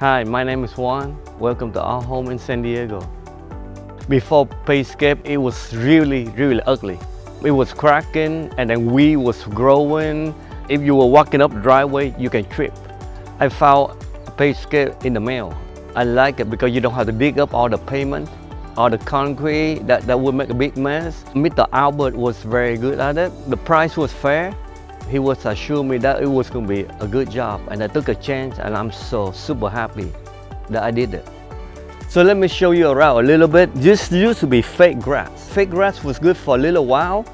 Hi, my name is Juan. Welcome to our home in San Diego. Before Pavescapes, it was really ugly. It was cracking and then weed was growing. If you were walking up the driveway, you can trip. I found a Pavescapes in the mail. I like it because you don't have to dig up all the pavement, all the concrete, that would make a big mess. Mr. Albert was very good at it. The price was fair. He was assuring me that it was going to be a good job, and I took a chance, and I'm so super happy that I did it. So let me show you around a little bit. This used to be fake grass. Fake grass was good for a little while,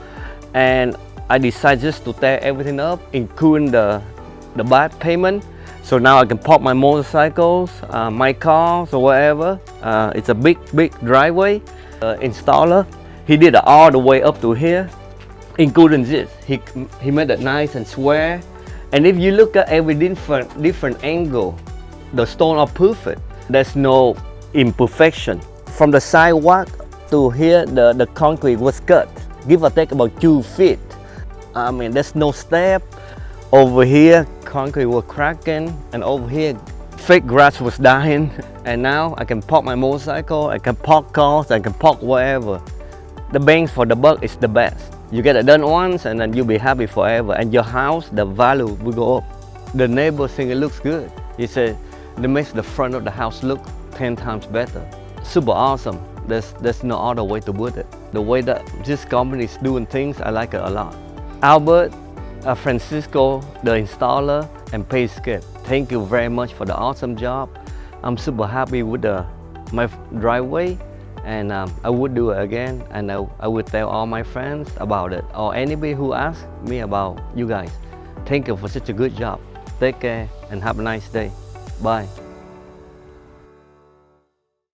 and I decided just to tear everything up, including the bad pavement. So now I can park my motorcycles, my cars or whatever. It's a big driveway. Installer, he did it all the way up to here, including this. He made it nice and square. And if you look at every different angle, the stone are perfect. There's no imperfection. From the sidewalk to here, the concrete was cut. Give or take about 2 feet. I mean, there's no step. Over here, concrete was cracking, and over here, fake grass was dying. And now I can park my motorcycle, I can park cars, I can park wherever. The bang for the buck is the best. You get it done once and then you'll be happy forever. And your house, the value will go up. The neighbor think it looks good. He said, it makes the front of the house look 10 times better. Super awesome. There's no other way to put it. The way that this company is doing things, I like it a lot. Albert, Francisco, the installer, and Pavescapes, thank you very much for the awesome job. I'm super happy with my driveway, and I would do it again, and I would tell all my friends about it, or anybody who asks me about you guys. Thank you for such a good job. Take care and have a nice day. Bye.